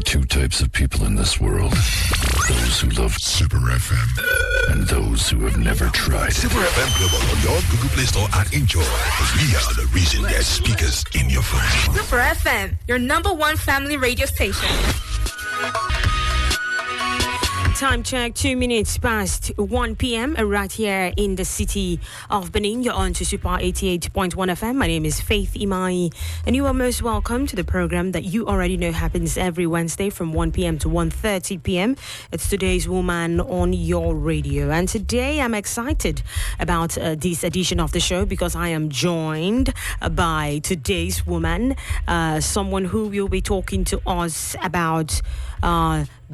two types of people in this world. Those who love Super FM and those who have never tried. Super FM Global on your Google Play Store and enjoy. We are the reason there's speakers in your phone. Super FM, your number one family radio station. Time check, 2 minutes past 1 p.m. right here in the city of Benin. You're on to Super 88.1 FM. My name is Faith Imai, and you are most welcome to the program that you already know happens every Wednesday from 1 p.m. to 1:30 p.m. It's Today's Woman on your radio. And today I'm excited about this edition of the show because I am joined by today's woman, someone who will be talking to us about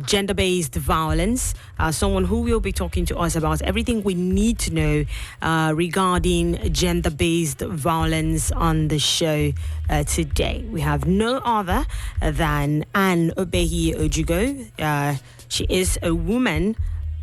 gender-based violence, someone who will be talking to us about everything we need to know regarding gender-based violence on the show today. We have no other than ANN OBEHI OJUGO. She is a woman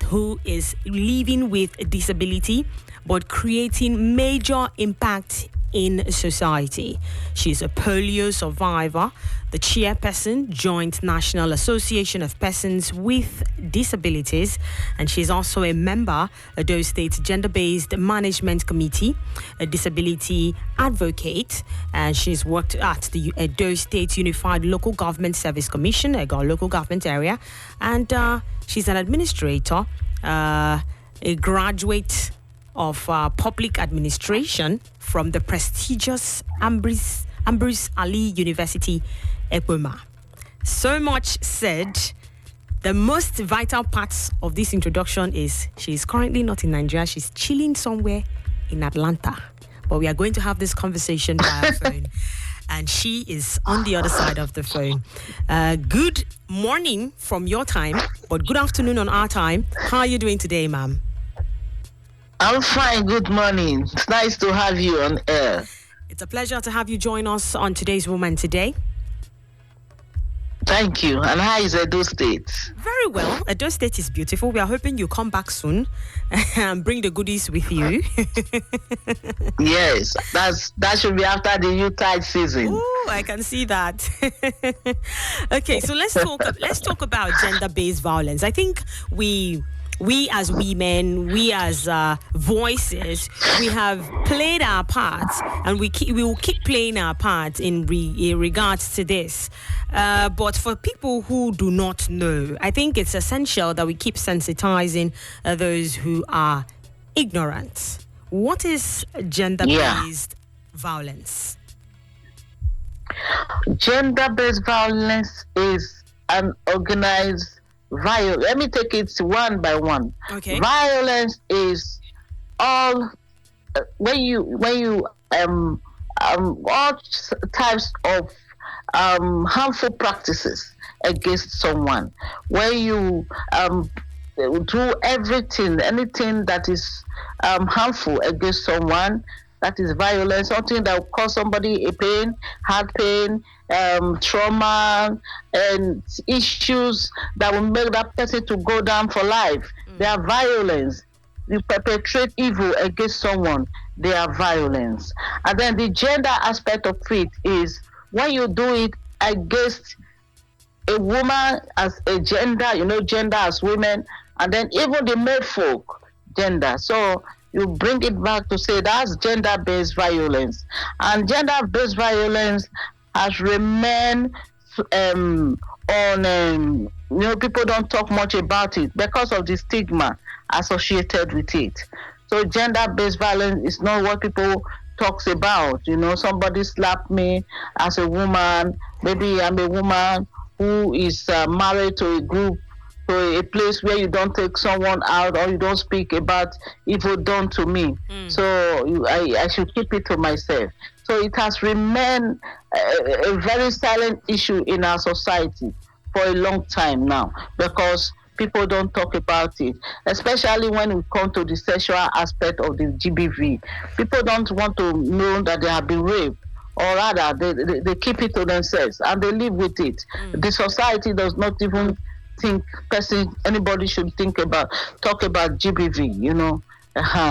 who is living with a disability but creating major impact in society. She's a polio survivor, the chairperson, Joint National Association of Persons with Disabilities, and she's also a member of Edo State Gender-Based Management Committee, a disability advocate, and she's worked at the Edo State Unified Local Government Service Commission, a local government area, and she's an administrator, a graduate of public administration from the prestigious Ambrose Ali University, Ekpoma. So much said. The most vital parts of this introduction is she's currently not in Nigeria. She's chilling somewhere in Atlanta. But we are going to have this conversation via phone. And she is on the other side of the phone. Good morning from your time, but good afternoon on our time. How are you doing today, ma'am? I'm fine. Good morning. It's nice to have you on air. It's a pleasure to have you join us on Today's Woman today. Thank you. And how is Edo State? Very well. Edo State is beautiful. We are hoping you come back soon and bring the goodies with you. Yes, that should be after the Utah season. Oh, I can see that. Okay, so let's talk about gender-based violence. I think we as women, we as voices, we have played our part, and we will keep playing our part in regards to this. But for people who do not know, I think it's essential that we keep sensitizing those who are ignorant. What is gender-based violence? Gender-based violence is an organized violence. Let me take it one by one. Okay. Violence is all when you all types of harmful practices against someone. When you do anything that is harmful against someone, that is violence. Something that will cause somebody a pain, heart pain, trauma, and issues that will make that person to go down for life. They are violence. You perpetrate evil against someone, they are violence. And then the gender aspect of it is when you do it against a woman as a gender, gender as women, and then even the male folk gender. So you bring it back to say that's gender-based violence. And gender-based violence has remained people don't talk much about it because of the stigma associated with it. So gender-based violence is not what people talks about. Somebody slapped me as a woman. Maybe I'm a woman who is married to a group, to a place where you don't take someone out or you don't speak about evil done to me. So I should keep it to myself. So it has remained a very silent issue in our society for a long time now because people don't talk about it, especially when we come to the sexual aspect of the GBV. People don't want to know that they have been raped, or rather they keep it to themselves and they live with it. The society does not even think anybody should talk about GBV,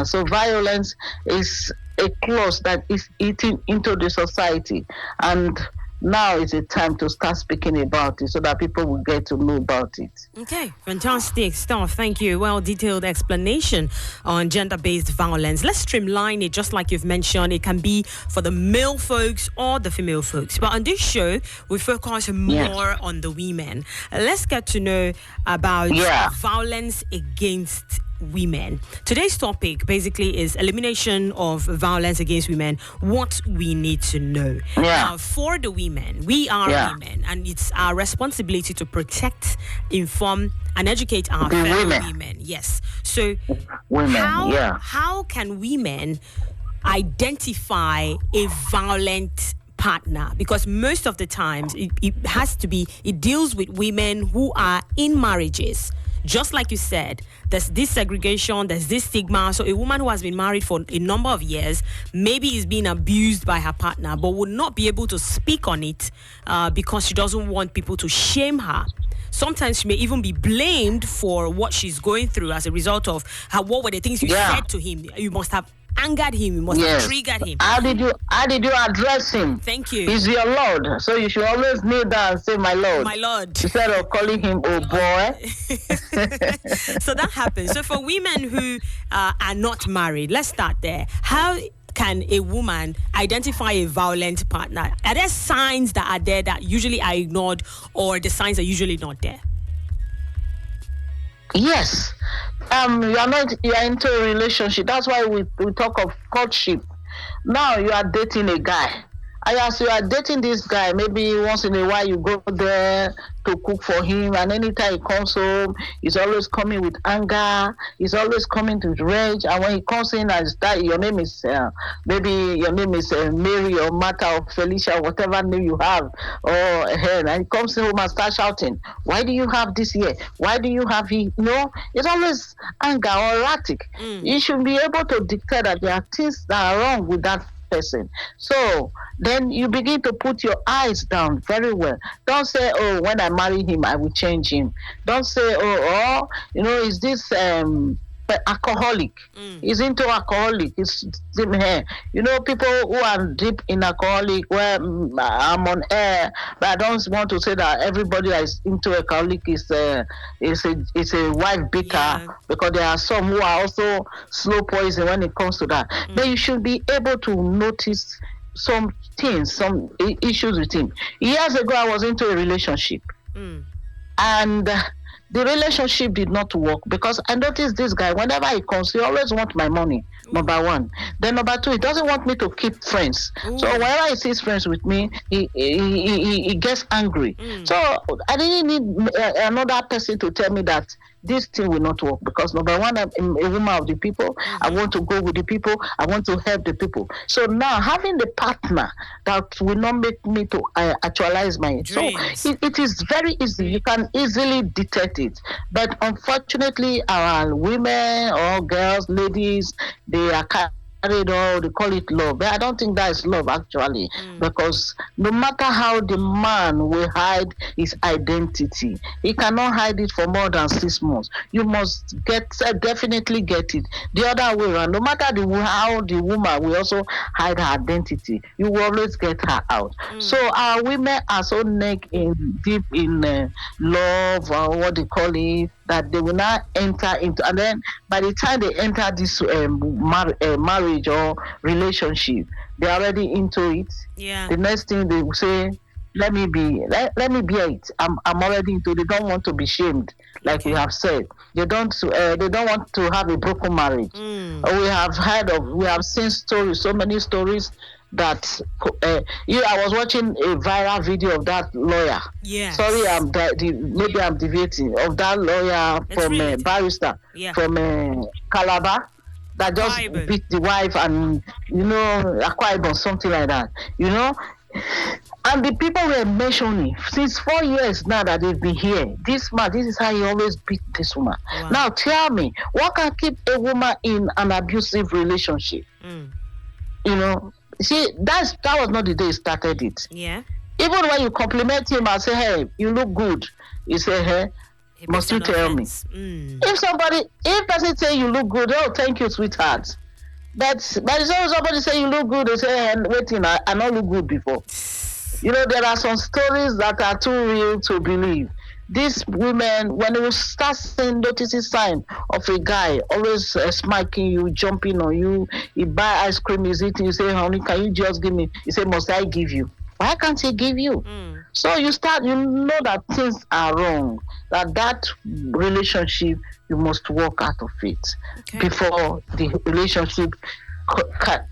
So violence is a clause that is eating into the society, and now is a time to start speaking about it so that people will get to know about it. Okay, fantastic stuff. Thank you. Well, detailed explanation on gender-based violence. Let's streamline it, just like you've mentioned. It can be for the male folks or the female folks. But on this show, we focus more on the women. Let's get to know about violence against women. Today's topic basically is elimination of violence against women, what we need to know. Now, for the women, we are women, and it's our responsibility to protect, inform, and educate our fellow women. Yes. So, how can women identify a violent partner? Because most of the times it deals with women who are in marriages. Just like you said, there's this segregation, there's this stigma. So a woman who has been married for a number of years maybe is being abused by her partner, but would not be able to speak on it because she doesn't want people to shame her. Sometimes she may even be blamed for what she's going through as a result of what were the things you said to him. You must have angered him, you must have triggered him. How did you address him? Thank you. He's your Lord, so you should always kneel down and say, my Lord. My Lord. Instead of calling him, oh boy. So that happens. So for women who are not married, let's start there. How can a woman identify a violent partner? Are there signs that are there that usually are ignored, or the signs are usually not there? Yes. You are into a relationship. That's why we talk of courtship. Now you are dating a guy. As you are dating this guy, maybe once in a while you go there to cook for him, and anytime he comes home, he's always coming with anger, he's always coming with rage, and when he comes in and start, your name is Mary or Martha or Felicia or whatever name you have, and he comes home and starts shouting, why do you have this here? Why do you have it? No, it's always anger or erratic. You should be able to declare that there are things that are wrong with that person. So then you begin to put your eyes down very well. Don't say, oh, when I marry him, I will change him. Don't say, is this alcoholic? He's into alcoholic. People who are deep in alcoholic, where I'm on air, but I don't want to say that everybody that is into alcoholic is a wife beater, because there are some who are also slow poison when it comes to that. But you should be able to notice some things, some issues with him. Years ago, I was into a relationship, and the relationship did not work because I noticed this guy, whenever he comes, he always wants my money, number one. Then number two, he doesn't want me to keep friends. So whenever he sees friends with me, he gets angry. So I didn't need another person to tell me that this thing will not work, because number one, I'm a woman of the people. I want to go with the people. I want to help the people. So now having the partner that will not make me to actualize my dreams. So it is very easy. You can easily detect it. But unfortunately, our women or girls, ladies, they are carried on, they call it love. But I don't think that is love actually, because no matter how the man will hide his identity, he cannot hide it for more than 6 months. You must definitely get it. The other way around, no matter how the woman will also hide her identity, you will always get her out. So our women are so deep in love, or what they call it, that they will not enter into, and then by the time they enter this marriage or relationship, they're already into it. The next thing they will say, let me be it. I'm already into it. They don't want to be shamed, like we have said. They don't want to have a broken marriage. We have seen stories, so many stories that I was watching a viral video of that lawyer. Sorry, maybe I'm deviating, of that lawyer from barrister from Calabar that just beat the wife and acquired or something like that. And the people were mentioning since 4 years now that they've been here. This man, this is how he always beat this woman. Wow. Now tell me, what can keep a woman in an abusive relationship? See, that was not the day he started it. Even when you compliment him and say, hey, you look good, you say, hey, must you tell me? If person say you look good, oh, thank you, sweetheart. But if somebody say you look good, they say, hey, waiting, I not look good before. There are some stories that are too real to believe. These women, when you start noticing sign of a guy always smirking you, jumping on you, he buy ice cream, he's eating, you say, honey, can you just give me? He say, must I give you? Why can't he give you? So you know that things are wrong, that relationship, you must walk out of it before the relationship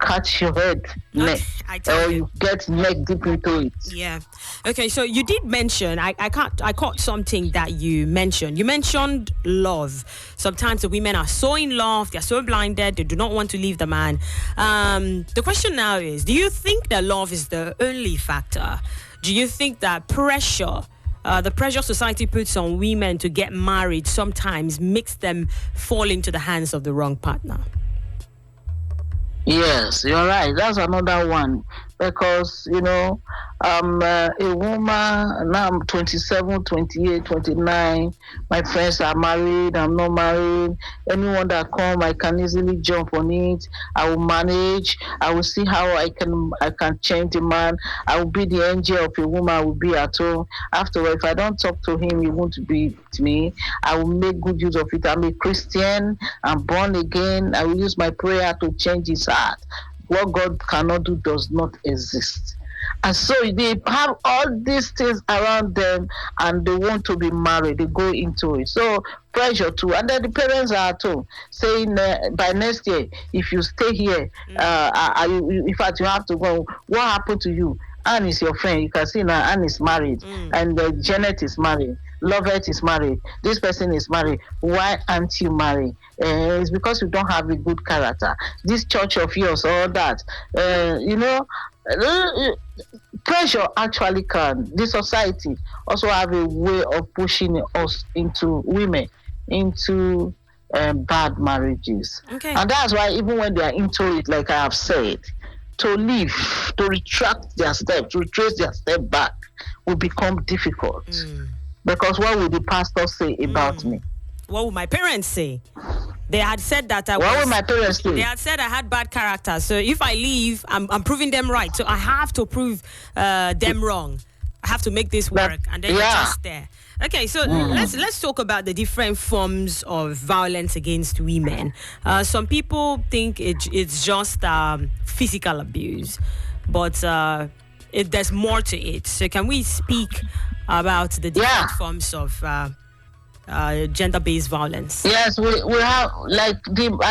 catch your head neck, or you get neck deep into it. Yeah. Okay, so you did mention, I caught something that you mentioned. You mentioned love. Sometimes the women are so in love, they're so blinded, they do not want to leave the man. The question now is, do you think that love is the only factor? Do you think that pressure, the pressure society puts on women to get married sometimes makes them fall into the hands of the wrong partner? Yes, you're right. That's another one. Because, I'm a woman, now I'm 27, 28, 29. My friends are married, I'm not married. Anyone that come, I can easily jump on it. I will manage. I will see how I can change the man. I will be the angel of a woman. I will be at home. After, if I don't talk to him, he won't be with me. I will make good use of it. I'm a Christian. I'm born again. I will use my prayer to change his heart. What God cannot do does not exist. And so they have all these things around them and they want to be married. They go into it. So pressure too. And then the parents are at home saying by next year, if you stay here, in fact, you have to go. What happened to you? Anne is your friend. You can see now Anne is married and Janet is married. Lovett is married. This person is married. Why aren't you married? It's because you don't have a good character. This church of yours, all that. Pressure actually can. The society also have a way of pushing us into women into bad marriages. Okay. And that's why even when they are into it, like I have said, to leave, to retract their steps, to retrace their step back will become difficult. Because what will the pastor say about me? What will my parents say? They had said that What will my parents say? They had said I had bad character. So if I leave, I'm proving them right. So I have to prove them wrong. I have to make this work. And then you're just there. Okay, so let's talk about the different forms of violence against women. Some people think it's just physical abuse, but there's more to it. So can we speak about the different forms of gender-based violence? Yes, we have, I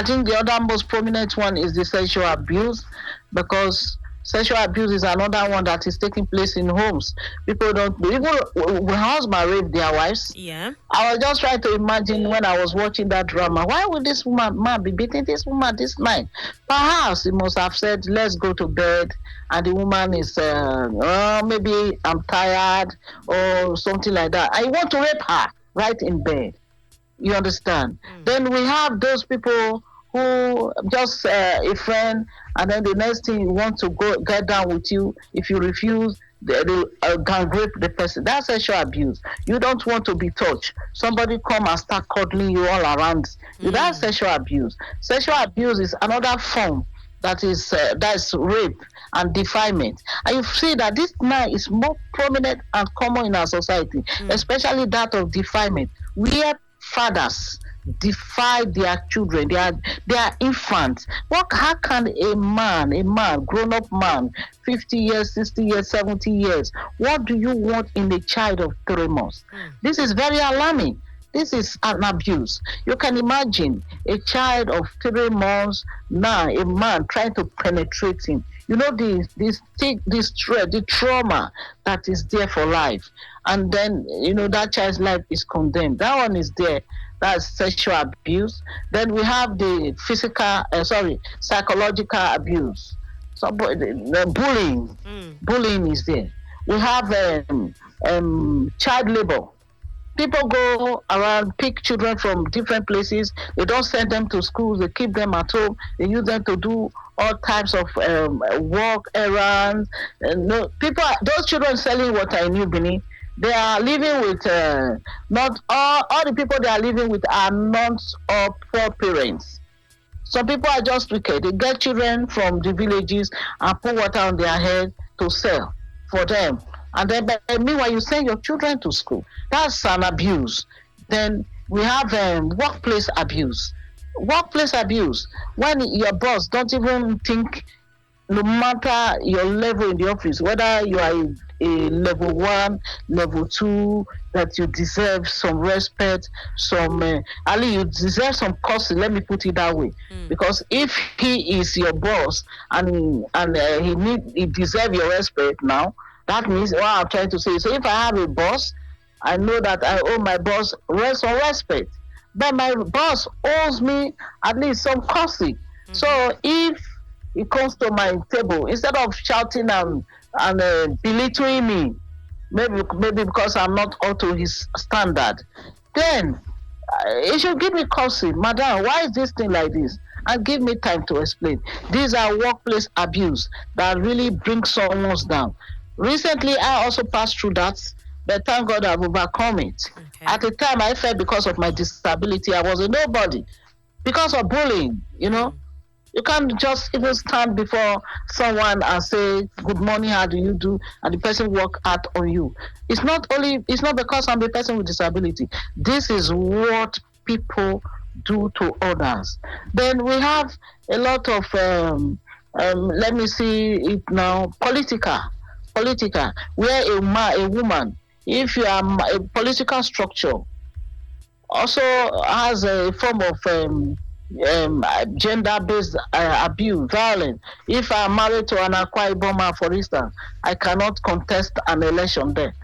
think the other most prominent one is the sexual abuse, because sexual abuse is another one that is taking place in homes. People don't, even when husbands rape their wives. Yeah. I was just trying to imagine when I was watching that drama, why would this man be beating this woman this night? Perhaps he must have said, let's go to bed, and the woman is, maybe I'm tired or something like that. I want to rape her right in bed. You understand? Then we have those people who just a friend, and then the next thing you want to go get down with you. If you refuse, they can rape the person. That's sexual abuse. You don't want to be touched. Somebody come and start cuddling you all around. That's sexual abuse. Sexual abuse is another form that's rape and defilement. And you see that this now is more prominent and common in our society, especially that of defilement, where fathers defy their children, their infants. How can a man, grown-up man, 50 years, 60 years, 70 years, what do you want in a child of 3 months? This is very alarming. This is an abuse. You can imagine a child of 3 months, now a man trying to penetrate him. You know, the trauma that is there for life. And then, that child's life is condemned. That one is there. That's sexual abuse. Then we have the psychological abuse. So the bullying. Bullying is there. We have child labor. People go around, pick children from different places. They don't send them to schools. They keep them at home. They use them to do all types of work, errands. Those children selling water in New Benin, they are living with, not all the people they are living with are not all poor parents. Some people are just wicked. They get children from the villages and put water on their head to sell for them. And then, but meanwhile, you send your children to school. That's an abuse. Then we have workplace abuse. Workplace abuse. When your boss don't even think, no matter your level in the office, whether you are a level 1, level 2, that you deserve some respect, Ali, you deserve some courtesy. Let me put it that way, because if he is your boss and he deserves your respect now, that means what I'm trying to say. So if I have a boss, I know that I owe my boss some respect, but my boss owes me at least some courtesy. So if it comes to my table, instead of shouting and belittling me, maybe because I'm not up to his standard, then he should give me courtesy. Madam, why is this thing like this? And give me time to explain. These are workplace abuse that really brings someone down. Recently, I also passed through that, but thank God I've overcome it. Okay. At the time, I felt because of my disability, I was a nobody. Because of bullying, you know. You can't just even stand before someone and say, good morning, how do you do? And the person walk out on you. It's not because I'm a person with disability. This is what people do to others. Then we have a lot of, let me see it now, political, where a woman, if you are a political structure, also has a form of gender-based abuse, violence. If I'm married to an Akwa Ibom, for instance, I cannot contest an election there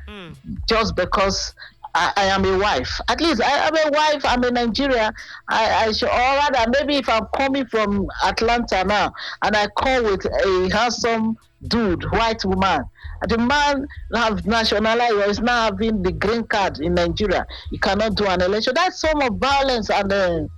just because I am a wife. At least I am a wife. I'm in Nigeria. I should, or rather, maybe if I'm coming from Atlanta now and I come with a handsome dude, white woman, the man have nationalized or is now having the green card in Nigeria, he cannot do an election. That's some of violence and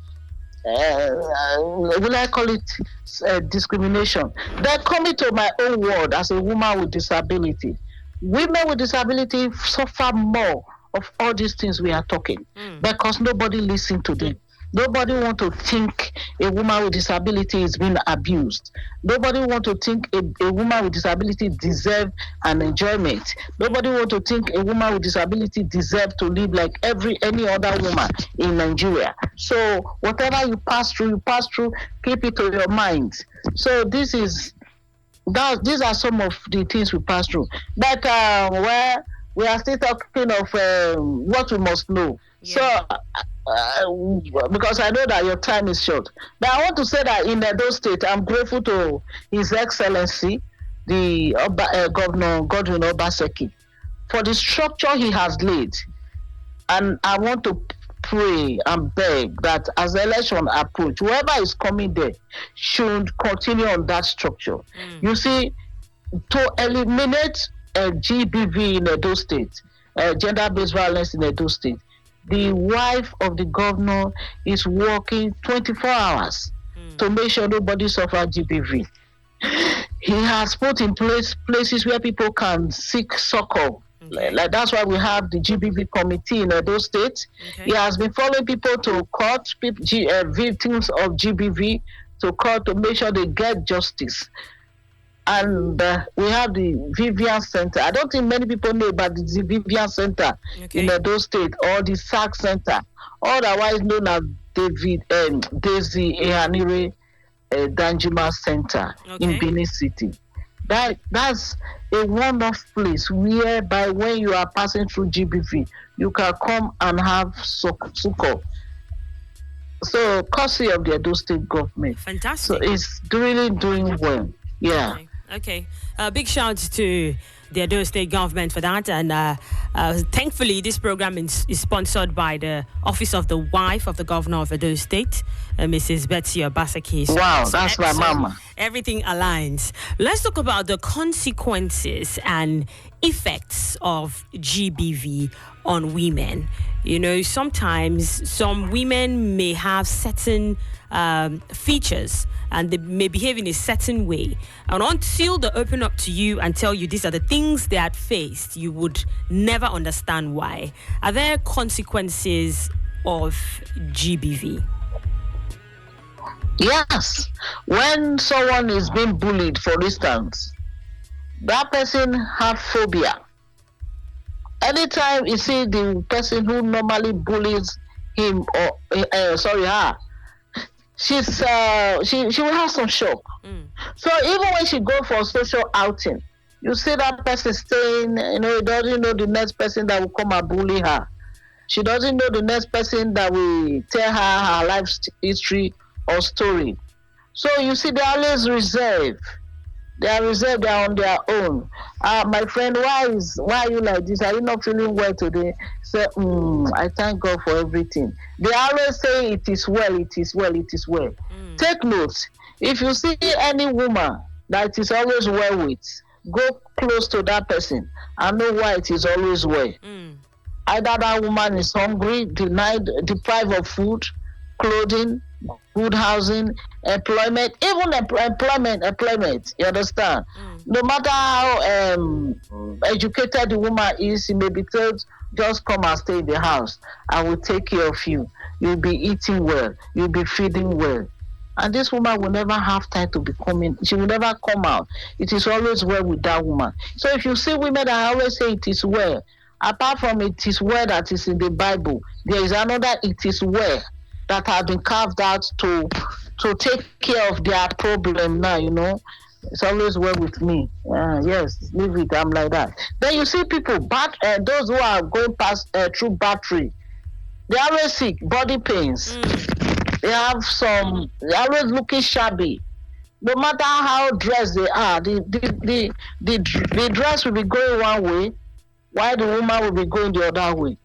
will I call it discrimination? They're coming to my own world as a woman with disability. Women with disability suffer more of all these things we are talking because nobody listens to them. Nobody want to think a woman with disability is being abused. Nobody want to think a woman with disability deserves an enjoyment. Nobody want to think a woman with disability deserves to live like any other woman in Nigeria. So whatever you pass through, keep it to your mind. So these are some of the things we pass through. But where we are still talking of what we must know. Yeah. So, because I know that your time is short, but I want to say that in Edo State, I'm grateful to His Excellency, the Governor Godwin Obaseki, for the structure he has laid. And I want to pray and beg that as the election approach, whoever is coming there should continue on that structure. You see, to eliminate GBV in Edo State, gender-based violence in Edo State, the wife of the governor is working 24 hours to make sure nobody suffers GBV. He has put in place places where people can seek succor. Like that's why we have the GBV committee in Edo State. He has been following people to court, victims of GBV to court to make sure they get justice. And we have the Vivian Center. I don't think many people know about the Vivian Center in Edo State, or the SAC Center, otherwise known as Daisy Ehanire Danjuma Center in Benin City. That's a wonderful place whereby when you are passing through GBV, you can come and have succor. So, courtesy of the Edo State government. Fantastic. So, it's really doing well. Yeah. Okay. Big shout to the Edo State government for that. And thankfully, this program is sponsored by the Office of the Wife of the Governor of Edo State, Mrs. Betsy Obaseki. Wow, that's my mama. Everything aligns. Let's talk about the consequences and effects of GBV on women. You know, sometimes some women may have certain features and they may behave in a certain way. And until they open up to you and tell you these are the things they had faced, you would never understand why. Are there consequences of GBV? Yes. When someone is being bullied, for instance, that person have phobia. Anytime you see the person who normally bullies him or her, she will have some shock. So even when she go for social outing, you see that person staying, doesn't know the next person that will come and bully her. She doesn't know the next person that will tell her life history or story. So you see, they always reserve. They are reserved. They are on their own. My friend, why are you like this? Are you not feeling well today? Say, I thank God for everything. They always say it is well, it is well, it is well. Take note. If you see any woman that is always well with, go close to that person and know why it is always well. Either that woman is hungry, deprived of food, clothing, good housing, employment, even employment, you understand? No matter how educated the woman is, she may be told, just come and stay in the house. I will take care of you. You'll be eating well. You'll be feeding well. And this woman will never have time to be coming. She will never come out. It is always well with that woman. So if you see women that always say it is well, apart from it is well that is in the Bible, there is another it is well that has been carved out to take care of their problem now, It's always well with me. Yes, leave it. I'm like that. Then you see people, those who are going past through battery, they are always sick, body pains. They're always looking shabby. No matter how dressed they are, the dress will be going one way, while the woman will be going the other way.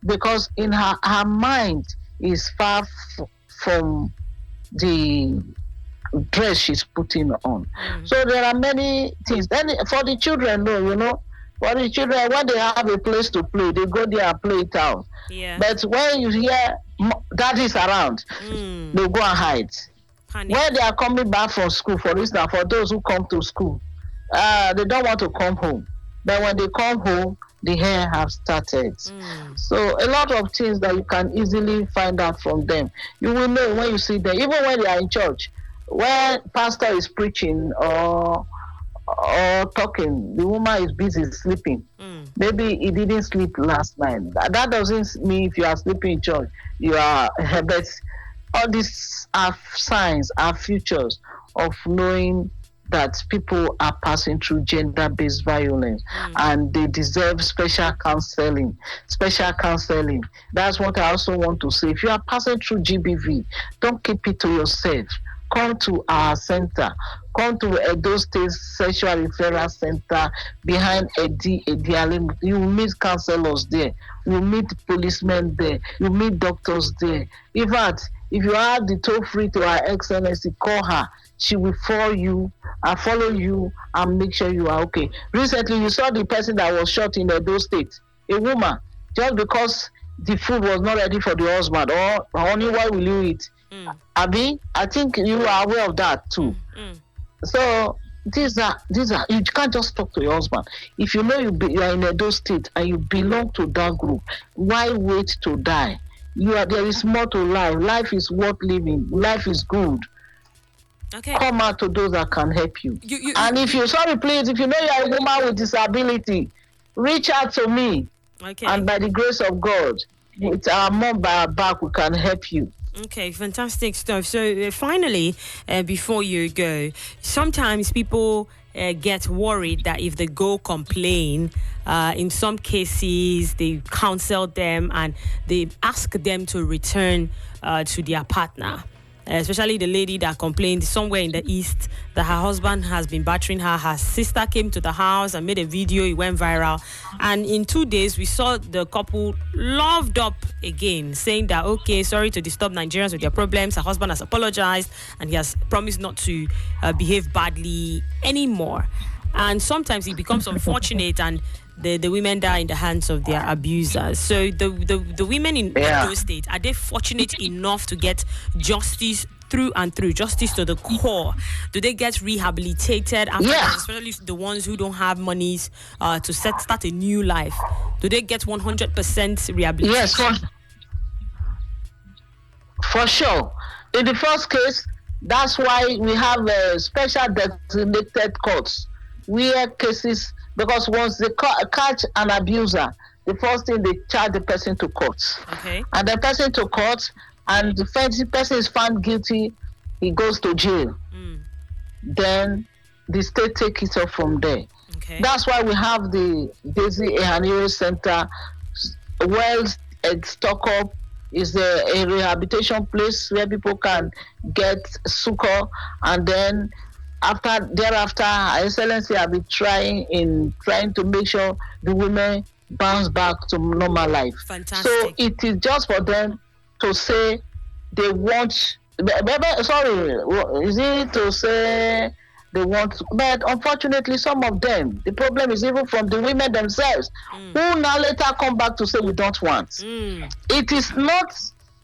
Because in her mind is far from the dress she's putting on. So there are many things. Then for the children, for the children, when they have a place to play, they go there and play it out. Yeah. But when you hear daddy's around, they go and hide. Honey. When they are coming back from school, for instance, for those who come to school, they don't want to come home. But when they come home, the hair have started. So a lot of things that you can easily find out from them. You will know when you see them, even when they are in church. When pastor is preaching or talking, the woman is busy sleeping. Maybe he didn't sleep last night. That doesn't mean if you are sleeping in church, you are. But all these are signs, are features of knowing that people are passing through gender-based violence and they deserve special counseling. That's what I also want to say. If you are passing through GBV, don't keep it to yourself. Come to our center. Come to Edo State Sexual Referral Center behind Edialim. You will meet counselors there. You will meet policemen there. You will meet doctors there. In fact, if you have the toll free to Her Excellency, call her. She will follow you and make sure you are okay. Recently, you saw the person that was shot in Edo State, a woman, just because the food was not ready for the husband. Or honey, why will you eat? Abi, I think you are aware of that too. So these are you can't just talk to your husband. If you know you are in Edo State and you belong to that group, why wait to die? There is more to life. Life is worth living. Life is good. Okay. Come out to those that can help you. And if you please, if you know you are a woman with disability, reach out to me. Okay. And by the grace of God, with our mom by our back, we can help you. Okay, fantastic stuff. So finally, before you go, sometimes people get worried that if they go complain, in some cases they counsel them and they ask them to return to their partner. Especially the lady that complained somewhere in the east that her husband has been battering her. Her sister came to the house and made a video. It went viral. And in 2 days, we saw the couple loved up again, saying that, okay, sorry to disturb Nigerians with their problems. Her husband has apologized and he has promised not to behave badly anymore. And sometimes it becomes unfortunate and the women die in the hands of their abusers. So the women in those states, are they fortunate enough to get justice through and through, justice to the core? Do they get rehabilitated after that, especially the ones who don't have monies to start a new life? Do they get 100% rehabilitation? Yes, for sure. In the first case, that's why we have special designated courts where cases, because once they catch an abuser, the first thing they charge the person to court. Okay. And the person to court, and the person is found guilty, he goes to jail. Then the state takes it up from there. Okay. That's why we have the Daisy Ehaniro Center. Well, stock up is a rehabilitation place where people can get succor, and then thereafter, Her Excellency have been trying to make sure the women bounce back to normal life. Fantastic. So it is just for them to say they want. Sorry, is it to say they want? But unfortunately, some of them, the problem is even from the women themselves, who now later come back to say we don't want. It is not.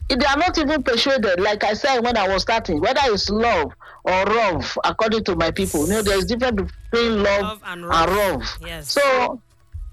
They are not even persuaded. Like I said when I was starting, whether it's love or love, according to my people, there's difference between love and love. Yes. So.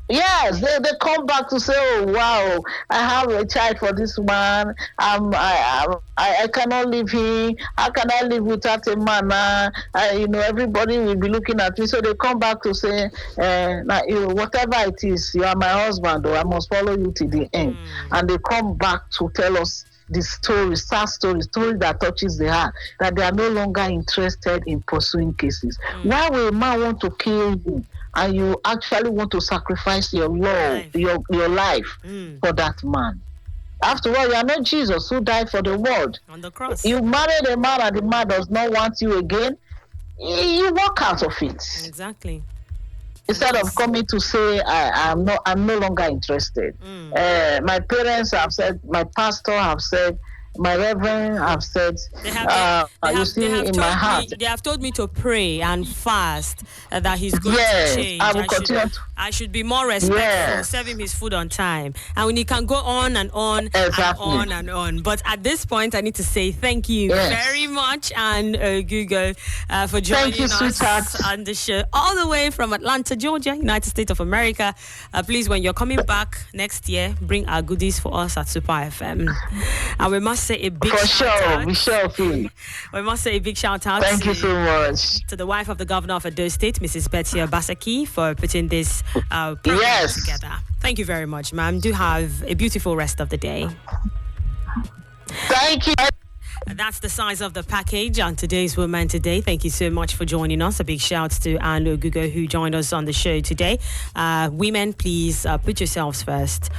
Yes, they come back to say, oh wow, I have a child for this man. I cannot leave him. How can I live without a man? Everybody will be looking at me. So they come back to say, whatever it is, you are my husband, or I must follow you to the end. And they come back to tell us the story, sad story that touches the heart, that they are no longer interested in pursuing cases. Why will a man want to kill you? And you actually want to sacrifice your love, your life for that man. After all, you are not Jesus who died for the world. On the cross. You married a man and the man does not want you again. You walk out of it. Exactly. Instead of coming to say, I'm no longer interested. My parents have said, my pastor have said, my reverend have said, they have told me to pray and fast that he's going to change. I will continue. I should be more respectful, serve him his food on time. And when he can go on and on and on. But at this point, I need to say thank you very much, and Google, for joining us on the show all the way from Atlanta, Georgia, United States of America. Please, when you're coming back next year, bring our goodies for us at Super FM. And we must say a big shout out. We must say a big shout out. Thank you so much to the wife of the governor of Edo State, Mrs. Betty Obasaki, for putting this program together. Thank you very much, ma'am. Do have a beautiful rest of the day. Thank you. That's the size of the package on today's Woman Today. Thank you so much for joining us. A big shout to ANN OBEHI OJUGO, who joined us on the show today. Women, please put yourselves first.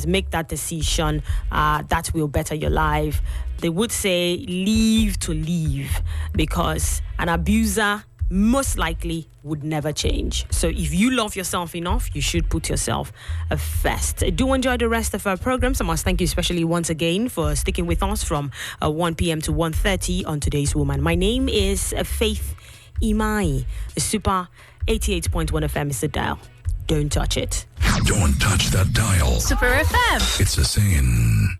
Make that decision that will better your life. They would say leave to leave, because an abuser most likely would never change. So if you love yourself enough, you should put yourself first. Do enjoy the rest of our programs. I must thank you especially once again for sticking with us from 1 p.m. to 1:30 on Today's Woman. My name is Faith Imai. Super 88.1 FM is the dial. Don't touch it. Don't touch that dial. Super FM. It's a saying.